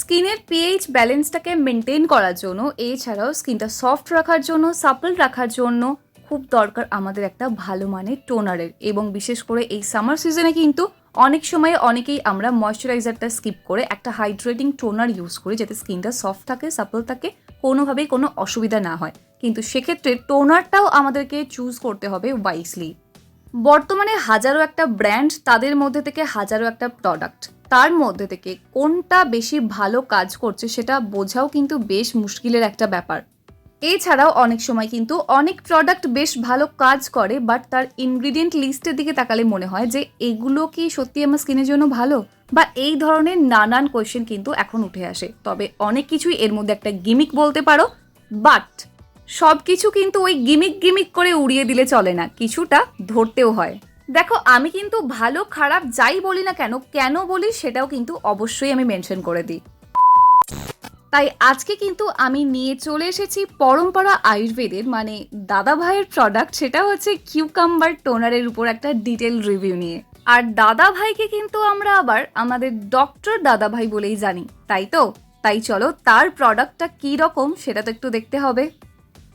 স্কিনের pH ব্যালেন্সটাকে maintain করার জন্য, এছাড়াও স্কিনটা সফট রাখার জন্য, সাপল রাখার জন্য খুব দরকার আমাদের একটা ভালো মানের টোনারের। এবং বিশেষ করে এই সামার সিজনে কিন্তু অনেক সময় অনেকেই আমরা ময়শ্চারাইজারটা স্কিপ করে একটা হাইড্রেটিং টোনার ইউজ করি, যাতে স্কিনটা সফট থাকে, সাপল থাকে, কোনোভাবেই কোনো অসুবিধা না হয়। কিন্তু সেক্ষেত্রে টোনারটাও আমাদেরকে চুজ করতে হবে ওয়াইসলি। বর্তমানে হাজারো একটা ব্র্যান্ড, তাদের মধ্যে থেকে হাজারো একটা প্রোডাক্ট, তার মধ্যে থেকে কোনটা বেশি ভালো কাজ করছে সেটা বোঝাও কিন্তু বেশ মুশকিলের একটা ব্যাপার। এছাড়াও অনেক সময় কিন্তু অনেক প্রোডাক্ট বেশ ভালো কাজ করে, বাট তার ইনগ্রিডিয়েন্ট লিস্টের দিকে তাকালে মনে হয় যে এগুলো কি সত্যি আমার স্কিনের জন্য ভালো, বা এই ধরনের নানান কোয়েশ্চেন কিন্তু এখন উঠে আসে। তবে অনেক কিছুই এর মধ্যে একটা গিমিক বলতে পারো, বাট সব কিছু কিন্তু ওই গিমিক গিমিক করে উড়িয়ে দিলে চলে না, কিছুটা ধরতেও হয়। দেখো, আমি কিন্তু ভালো খারাপ যাই বলি না কেন, কেন বলি সেটাও কিন্তু অবশ্যই আমি মেনশন করে দিই। তাই আজকে কিন্তু আমি নিয়ে চলে এসেছি পরম্পরা আয়ুর্বেদের, মানে দাদা ভাইয়ের প্রোডাক্ট, সেটা হচ্ছে কিউকাম্বার টোনারের উপর একটা ডিটেল রিভিউ নিয়ে। আর দাদা ভাইকে কিন্তু আমরা আবার আমাদের ডক্টর দাদা ভাই বলেই জানি, তাই তো? তাই চলো তার প্রোডাক্টটা কী রকম সেটা তো একটু দেখতে হবে।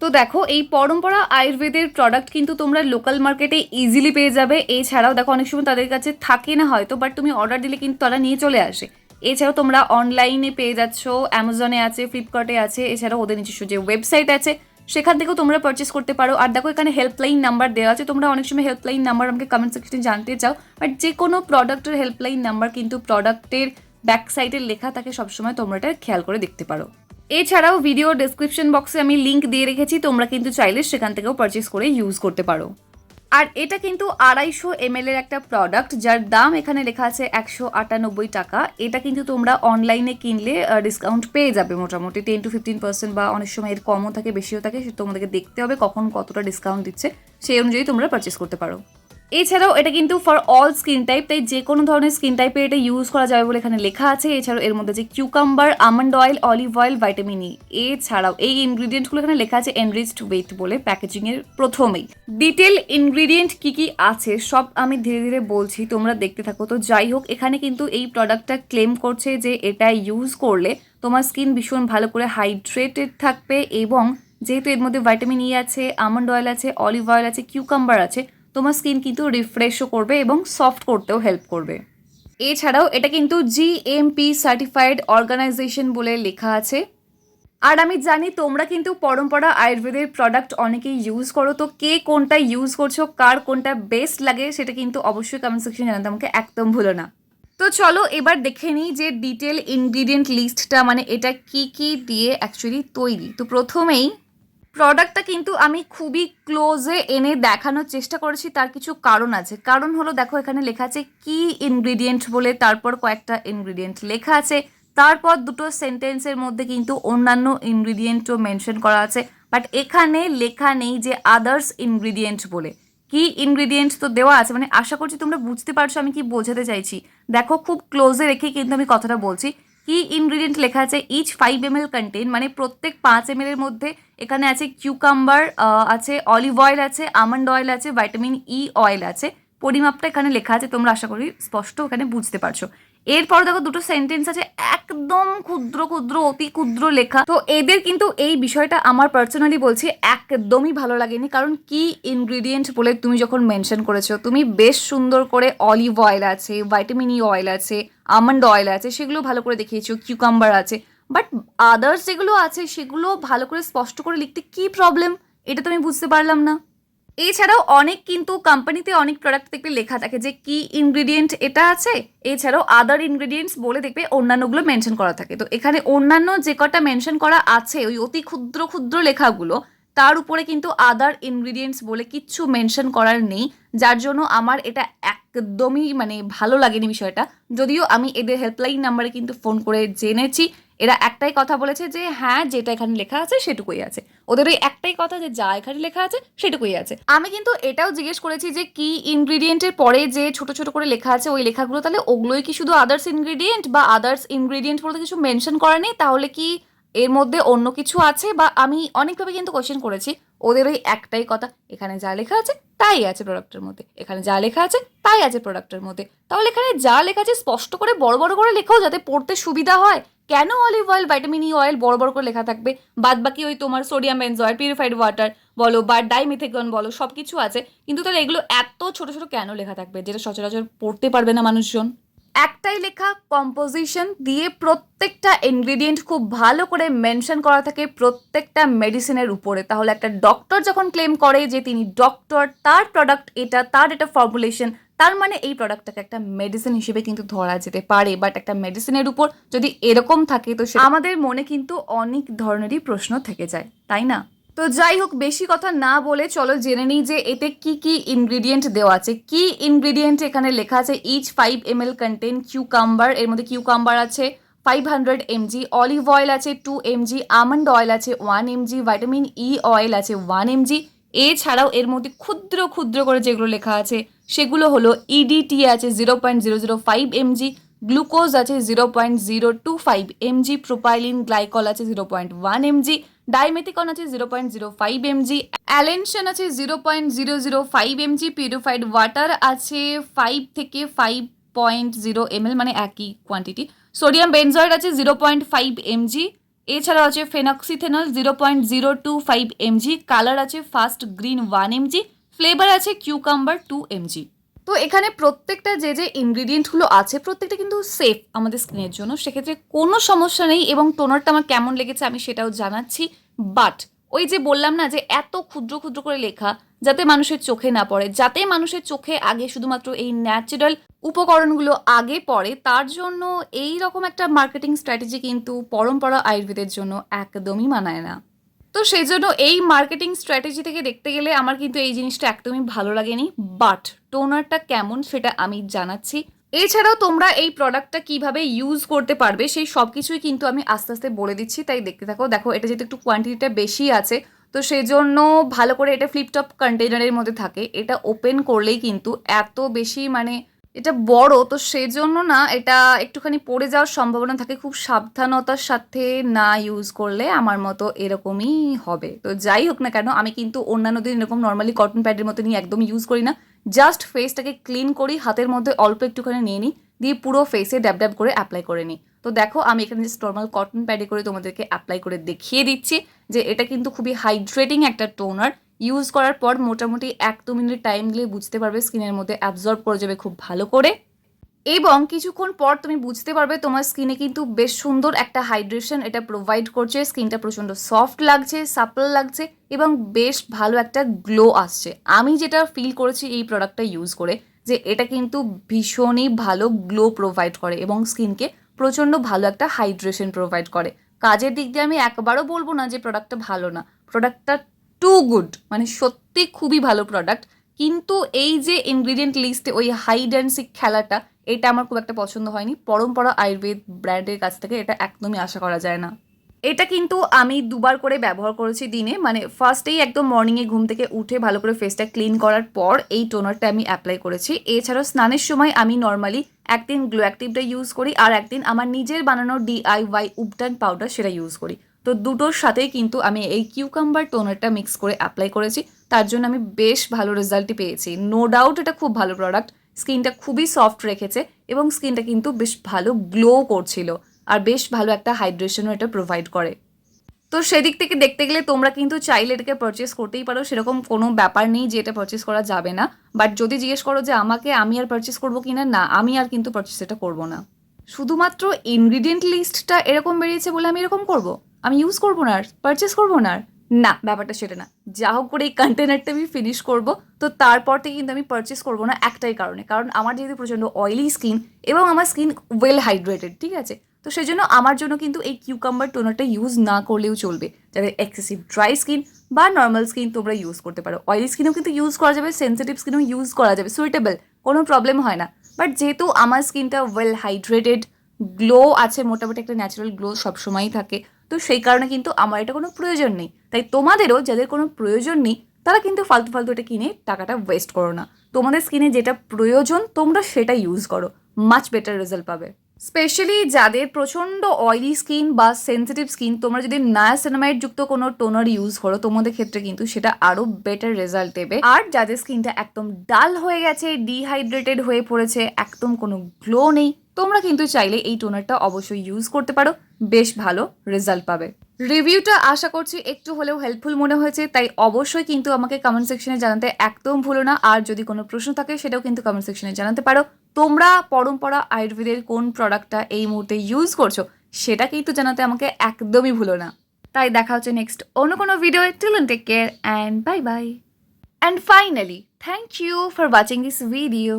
তো দেখো, এই পরম্পরা আয়ুর্বেদের প্রোডাক্ট কিন্তু তোমরা লোকাল মার্কেটে ইজিলি পেয়ে যাবে। এছাড়াও দেখো, অনেক সময় তাদের কাছে থাকে না হয়তো, বাট তুমি অর্ডার দিলে কিন্তু তারা নিয়ে চলে আসে। এছাড়াও তোমরা অনলাইনে পেয়ে যাচ্ছ, অ্যামাজনে আছে, ফ্লিপকার্টে আছে, এছাড়াও ওদের নিজস্ব যে ওয়েবসাইট আছে সেখান থেকেও তোমরা পারচেস করতে পারো। আর দেখো, এখানে হেল্পলাইন নাম্বার দেওয়া আছে, তোমরা অনেক সময় হেল্পলাইন নাম্বার আমাকে কমেন্ট সেকশনে জানতে চাও, বাট যে কোনো প্রোডাক্টের হেল্পলাইন নাম্বার কিন্তু প্রোডাক্টের ব্যাক সাইডে লেখা থাকে সবসময়, তোমরা এটা খেয়াল করে দেখতে পারো। এছাড়াও ভিডিও ডেসক্রিপশন বক্সে আমি লিঙ্ক দিয়ে রেখেছি, তোমরা কিন্তু চাইলে সেখান থেকেও পারচেস করে ইউজ করতে পারো। আর এটা কিন্তু 250 ml এর একটা প্রোডাক্ট, যার দাম এখানে লেখা আছে 198 টাকা। এটা কিন্তু তোমরা অনলাইনে কিনলে ডিসকাউন্ট পেয়ে যাবে মোটামুটি 10-15%, বা অনেক সময় এর কমও থাকে বেশিও থাকে, সেটা তোমাদেরকে দেখতে হবে কখন কতটা ডিসকাউন্ট দিচ্ছে, সেই অনুযায়ী তোমরা পারচেস করতে পারো। এছাড়াও এটা কিন্তু ফর অল স্কিন টাইপ, তাই যে কোনো ধরনের স্কিন টাইপে এটা ইউজ করা যাবে বলে এখানে লেখা আছে। এছাড়াও এর মধ্যে যে cucumber, almond oil, olive oil, vitamin ই, এছাড়াও এই ইনগ্রিডিয়েন্টগুলো এখানে লেখা আছে এনরিচড ওয়েট বলে প্যাকেজিংয়ের প্রথমেই। ডিটেল ইনগ্রিডিয়েন্ট কি কি আছে সব আমি ধীরে ধীরে বলছি, তোমরা দেখতে থাকো। তো যাই হোক, এখানে কিন্তু এই প্রোডাক্টটা ক্লেম করছে যে এটা ইউজ করলে তোমার স্কিন ভীষণ ভালো করে হাইড্রেটেড থাকবে, এবং যেহেতু এর মধ্যে ভাইটামিন ই আছে, আমন্ড অয়েল আছে, অলিভ অয়েল আছে, কিউকাম্বার আছে, তোমার স্কিন কিন্তু রিফ্রেশও করবে এবং সফট করতেও হেল্প করবে। এছাড়াও এটা কিন্তু জিএমপি সার্টিফাইড অর্গানাইজেশন বলে লেখা আছে। আর আমি জানি তোমরা কিন্তু পরম্পরা আয়ুর্বেদের প্রোডাক্ট অনেকেই ইউজ করো, তো কে কোনটা ইউজ করছো, কার কোনটা বেস্ট লাগে সেটা কিন্তু অবশ্যই কমেন্ট সেকশনে জানাতে আমাকে একদম ভুলো না। তো চলো এবার দেখে নিই যে ডিটেল ইনগ্রিডিয়েন্ট লিস্টটা, মানে এটা কি কি দিয়ে অ্যাকচুয়ালি তৈরি। তো প্রথমেই প্রোডাক্টটা কিন্তু আমি খুবই ক্লোজে এনে দেখানোর চেষ্টা করেছি, তার কিছু কারণ আছে। কারণ হলো, দেখো এখানে লেখা আছে কি ইনগ্রিডিয়েন্ট বলে, তারপর কয়েকটা ইনগ্রিডিয়েন্ট লেখা আছে, তারপর দুটো সেন্টেন্সের মধ্যে কিন্তু অন্যান্য ইনগ্রিডিয়েন্টও মেনশন করা আছে, বাট এখানে লেখা নেই যে আদার্স ইনগ্রিডিয়েন্ট বলে। কি ইনগ্রিডিয়েন্টস তো দেওয়া আছে, মানে আশা করছি তোমরা বুঝতে পারছো আমি কি বোঝাতে চাইছি। দেখো, খুব ক্লোজে রেখে কিন্তু আমি কথাটা বলছি। কি ইনগ্রিডিয়েন্ট লেখা আছে, ইচ 5 ml কন্টেন, মানে প্রত্যেক 5 ml এর মধ্যে এখানে আছে কিউকাম্বার আছে, অলিভ অয়েল আছে, আমন্ড অয়েল আছে, ভাইটামিন ই অয়েল আছে। পরিমাপটা এখানে লেখা আছে, তোমরা আশা করি স্পষ্ট এখানে বুঝতে পারছো। এরপর দেখো দুটো সেন্টেন্স আছে একদম ক্ষুদ্র ক্ষুদ্র অতি ক্ষুদ্র লেখা। তো এদের কিন্তু এই বিষয়টা আমার পার্সোনালি বলছি একদমই ভালো লাগেনি, কারণ কি ইনগ্রিডিয়েন্ট বলে তুমি যখন মেনশন করেছো, তুমি বেশ সুন্দর করে অলিভ অয়েল আছে, ভাইটামিন ই অয়েল আছে, আমন্ড অয়েল আছে, সেগুলো ভালো করে দেখিয়েছো, কিউকাম্বার আছে, বাট আদার্স যেগুলো আছে সেগুলো ভালো করে স্পষ্ট করে লিখতে কি প্রবলেম, এটা তো আমি বুঝতে পারলাম না। এছাড়াও অনেক কিন্তু কোম্পানিতে অনেক প্রোডাক্ট দেখবে লেখা থাকে যে কি ইনগ্রিডিয়েন্ট এটা আছে, এছাড়াও আদার ইনগ্রিডিয়েন্টস বলে দেখবে অন্যান্যগুলো মেনশন করা থাকে। তো এখানে অন্যান্য যে কটা মেনশন করা আছে ওই অতি ক্ষুদ্র ক্ষুদ্র লেখাগুলো, তার উপরে কিন্তু আদার ইনগ্রিডিয়েন্টস বলে কিচ্ছু মেনশন করার নেই, যার জন্য আমার এটা একদমই মানে ভালো লাগেনি বিষয়টা। যদিও আমি এদের হেল্পলাইন নাম্বারে কিন্তু ফোন করে জেনেছি, এরা একটাই কথা বলেছে যে হ্যাঁ যেটা এখানে লেখা আছে সেটুকুই আছে, ওদের ওই একটাই কথা যে যা এখানে লেখা আছে সেটুকুই আছে। আমি কিন্তু এটাও জিজ্ঞেস করেছি যে কি ইনগ্রিডিয়েন্টের পরে যে ছোট ছোট করে লেখা আছে ওই লেখাগুলো তাহলে ওগুলোই কি শুধু আদার্স ইনগ্রিডিয়েন্ট, বা আদার্স ইনগ্রিডিয়েন্ট বলতে কিছু মেনশন করা নেই, তাহলে কি এর মধ্যে অন্য কিছু আছে? বা আমি অনেকভাবে কিন্তু কোয়েশ্চেন করেছি, ওদের ওই একটাই কথা, এখানে যা লেখা আছে তাই আছে প্রোডাক্টের মধ্যে, এখানে যা লেখা আছে তাই আছে প্রোডাক্টের মধ্যে। তাহলে এখানে যা লেখা আছে স্পষ্ট করে বড় বড় করে লেখাও, যাতে পড়তে সুবিধা হয়। কেন olive oil, vitamin E oil বড় বড় করে লেখা থাকবে, বাদ বাকি ওই তোমার সোডিয়াম বেনজয়েড, পিউরিফাইড ওয়াটার বলো বা ডাইমিথেগন বলো সব কিছু আছে, কিন্তু তাহলে এগুলো এত ছোট ছোট কেন লেখা থাকবে, যেটা সচরাচর পড়তে পারবে না মানুষজন? একটাই লেখা কম্পোজিশন দিয়ে প্রত্যেকটা ইনগ্রিডিয়েন্ট খুব ভালো করে মেনশন করা থাকে প্রত্যেকটা মেডিসিনের উপরে। তাহলে একটা ডক্টর যখন ক্লেম করে যে তিনি ডক্টর, তার প্রোডাক্ট এটা, তার এটা ফর্মুলেশন, তার মানে এই প্রোডাক্টটাকে একটা মেডিসিন হিসেবে কিন্তু ধরা যেতে পারে। বাট একটা মেডিসিনের উপর যদি এরকম থাকে তো আমাদের মনে কিন্তু অনেক ধরনেরই প্রশ্ন থেকে যায়, তাই না? তো যাই হোক, বেশি কথা না বলে চলো জেনে নিই যে এতে কি কি ইনগ্রিডিয়েন্ট দেওয়া আছে। কি ইনগ্রিডিয়েন্ট এখানে লেখা আছে, ইচ 5 ml কন্টেন কিউকাম্বার, এর মধ্যে কিউকাম্বার আছে 500 mg, অলিভ অয়েল আছে 2 mg, আমন্ড অয়েল আছে 1 mg, ভিটামিন ই অয়েল আছে 1 mg। এছাড়াও এর মধ্যে ক্ষুদ্র ক্ষুদ্র করে যেগুলো লেখা আছে সেগুলো হলো ইডিটি আছে 0.005 mg, গ্লুকোজ আছে 0.025 mg, প্রোপাইলিন গ্লাইকল আছে 0.1 mg, ডাইমেথিকন আছে 0.05 mg, অ্যালেনশন আছে 0.005 mg, পিউরিফাইড ওয়াটার আছে 5 থেকে 5.0 ml মানে একই কোয়ান্টিটি, সোডিয়াম বেনজয়েড আছে 0.5 mg, এছাড়াও আছে ফেনক্সিথেনল 0.025 mg, কালার আছে ফাস্ট গ্রিন 1 mg, ফ্লেভার আছে কিউকাম্বার 2 mg। তো এখানে প্রত্যেকটা যে যে ইনগ্রিডিয়েন্টগুলো আছে প্রত্যেকটা কিন্তু সেফ আমাদের স্কিনের জন্য, সেক্ষেত্রে কোনো সমস্যা নেই। এবং টোনারটা আমার কেমন লেগেছে আমি সেটাও জানাচ্ছি। বাট ওই যে বললাম না যে এত ক্ষুদ্র ক্ষুদ্র করে লেখা, যাতে মানুষের চোখে না পড়ে, যাতে মানুষের চোখে আগে শুধুমাত্র এই ন্যাচারাল উপকরণগুলো আগে পড়ে, তার জন্য এই রকম একটা মার্কেটিং স্ট্র্যাটেজি কিন্তু পরম্পরা আয়ুর্বেদের জন্য একদমই মানায় না। তো সেই জন্য এই মার্কেটিং স্ট্র্যাটেজি থেকে দেখতে গেলে আমার কিন্তু এই জিনিসটা একদমই ভালো লাগেনি। বাট টোনারটা কেমন সেটা আমি জানাচ্ছি। এছাড়াও তোমরা এই প্রোডাক্টটা কিভাবে ইউজ করতে পারবে সেই সব কিছুই কিন্তু আমি আস্তে আস্তে বলে দিচ্ছি, তাই দেখতে থাকো। দেখো এটা যেহেতু একটু কোয়ান্টিটিটা বেশি আছে তো সেই জন্য ভালো করে এটা ফ্লিপটপ কন্টেনারের মধ্যে থাকে, এটা ওপেন করলেই কিন্তু এত বেশি মানে এটা বড়, তো সেজন্য না এটা একটুখানি পড়ে যাওয়ার সম্ভাবনা থাকে। খুব সাবধানতার সাথে না ইউজ করলে আমার মতো এরকমই হবে। তো যাই হোক না কেন, আমি কিন্তু অন্যান্য দিন এরকম নর্মালি কটন প্যাডের মতো নিয়ে একদম ইউজ করি না, জাস্ট ফেসটাকে ক্লিন করি, হাতের মধ্যে অল্প একটুখানি নিয়ে নিই, দিয়ে পুরো ফেসে ড্যাব ড্যাব করে অ্যাপ্লাই করে নিই। তো দেখো আমি এখানে জাস্ট নর্মাল কটন প্যাডে করে তোমাদেরকে অ্যাপ্লাই করে দেখিয়ে দিচ্ছি যে এটা কিন্তু খুবই হাইড্রেটিং একটা টোনার। ইউজ করার পর মোটামুটি 1-2 মিনিট টাইম দিলে বুঝতে পারবে স্কিনের মধ্যে অ্যাবজর্ব করে যাবে খুব ভালো করে, এবং কিছুক্ষণ পর তুমি বুঝতে পারবে তোমার স্কিনে কিন্তু বেশ সুন্দর একটা হাইড্রেশন এটা প্রোভাইড করছে, স্কিনটা প্রচণ্ড সফট লাগছে, সাপল লাগছে এবং বেশ ভালো একটা গ্লো আসছে। আমি যেটা ফিল করেছি এই প্রোডাক্টটা ইউজ করে যে এটা কিন্তু ভীষণই ভালো গ্লো প্রোভাইড করে এবং স্কিনকে প্রচণ্ড ভালো একটা হাইড্রেশন প্রোভাইড করে। কাজের দিক দিয়ে আমি একবারও বলবো না যে প্রোডাক্টটা ভালো না, প্রোডাক্টটা টু গুড, মানে সত্যি খুবই ভালো প্রোডাক্ট। কিন্তু এই যে ইনগ্রিডিয়েন্ট লিস্টে ওই হাইড অ্যান্ড সিক খেলাটা, এটা আমার খুব একটা পছন্দ হয়নি। পরম্পরা আয়ুর্বেদ ব্র্যান্ডের কাছ থেকে এটা একদমই আশা করা যায় না। এটা কিন্তু আমি 2বার করে ব্যবহার করেছি দিনে, মানে ফার্স্টেই একদম মর্নিংয়ে ঘুম থেকে উঠে ভালো করে ফেসটা ক্লিন করার পর এই টোনারটা আমি অ্যাপ্লাই করেছি। এছাড়াও স্নানের সময় আমি নর্মালি একদিন গ্লো অ্যাক্টিভটা ইউজ করি আর একদিন আমার নিজের বানানো DIY উবটান পাউডার সেটা ইউজ করি। তো দুটোর সাথেই কিন্তু আমি এই কিউকাম্বার টোনারটা মিক্স করে অ্যাপ্লাই করেছি, তার জন্য আমি বেশ ভালো রেজাল্টই পেয়েছি। নো ডাউট এটা খুব ভালো প্রোডাক্ট, স্কিনটা খুবই সফট রেখেছে এবং স্কিনটা কিন্তু বেশ ভালো গ্লো করছিল আর বেশ ভালো একটা হাইড্রেশনও এটা প্রোভাইড করে। তো সেদিক থেকে দেখতে গেলে তোমরা কিন্তু চাইলে এটাকে পারচেস করতেই পারো, সেরকম কোনো ব্যাপার নেই যে এটা পারচেস করা যাবে না। বাট যদি জিজ্ঞেস করো যে আমি আর পারচেস করবো কিনা, না আমি আর কিন্তু পারচেস এটা করবো না। শুধুমাত্র ইনগ্রিডিয়েন্ট লিস্টটা এরকম বেরিয়েছে বলে আমি এরকম করব, আমি ইউজ করবো না আর পারচেস করবো না আর, না ব্যাপারটা সেটা না। যা হোক করে এই কন্টেনারটা আমি ফিনিশ করব, তো তারপর থেকে কিন্তু আমি পারচেস করবো না একটাই কারণে, কারণ আমার যেহেতু প্রচণ্ড অয়েলি স্কিন এবং আমার স্কিন ওয়েল হাইড্রেটেড, ঠিক আছে, তো সেই জন্য আমার জন্য কিন্তু এই কিউকাম্বার টোনারটা ইউজ না করলেও চলবে। যাদের এক্সেসিভ ড্রাই স্কিন বা নর্মাল স্কিন তোমরা ইউজ করতে পারো, অয়েলি স্কিনেও কিন্তু ইউজ করা যাবে, সেন্সিটিভ স্কিনেও ইউজ করা যাবে, সুইটেবল, কোনো প্রবলেম হয় না। বাট যেহেতু আমার স্কিনটা ওয়েল হাইড্রেটেড, গ্লো আছে, মোটামুটি একটা ন্যাচারাল গ্লো সবসময়ই থাকে, তো সেই কারণে কিন্তু আমার এটা কোনো প্রয়োজন নেই। তাই তোমাদেরও যাদের কোনো প্রয়োজন নেই তারা কিন্তু ফালতু ফালতু এটা কিনে টাকাটা ওয়েস্ট করো না। তোমাদের স্কিনে যেটা প্রয়োজন তোমরা সেটা ইউজ করো, মাচ বেটার রেজাল্ট পাবে। স্পেশালি যাদের প্রচণ্ড অয়েলি স্কিন বা সেন্সিটিভ স্কিন, তোমরা যদি নায়াসিনামাইড যুক্ত কোনো টোনার ইউজ করো তোমাদের ক্ষেত্রে কিন্তু সেটা আরও বেটার রেজাল্ট দেবে। আর যাদের স্কিনটা একদম ডাল হয়ে গেছে, ডিহাইড্রেটেড হয়ে পড়েছে, একদম কোনো গ্লো নেই, তোমরা কিন্তু চাইলে এই টোনারটা অবশ্যই ইউজ করতে পারো, বেশ ভালো রেজাল্ট পাবে। রিভিউটা আশা করছি একটু হলেও হেল্পফুল মনে হয়েছে, তাই অবশ্যই কিন্তু আমাকে কমেন্ট সেকশনে জানাতে একদম ভুলো না। আর যদি কোনো প্রশ্ন থাকে সেটাও কিন্তু কমেন্ট সেকশনে জানাতে পারো। তোমরা পরম্পরা আয়ুর্বেদের কোন প্রোডাক্টটা এই মুহূর্তে ইউজ করছো সেটা কিন্তু জানাতে আমাকে একদমই ভুলো না। তাই দেখা হচ্ছে নেক্সট অন্য কোনো video. Till then take care and bye bye. And finally, thank you for watching this video.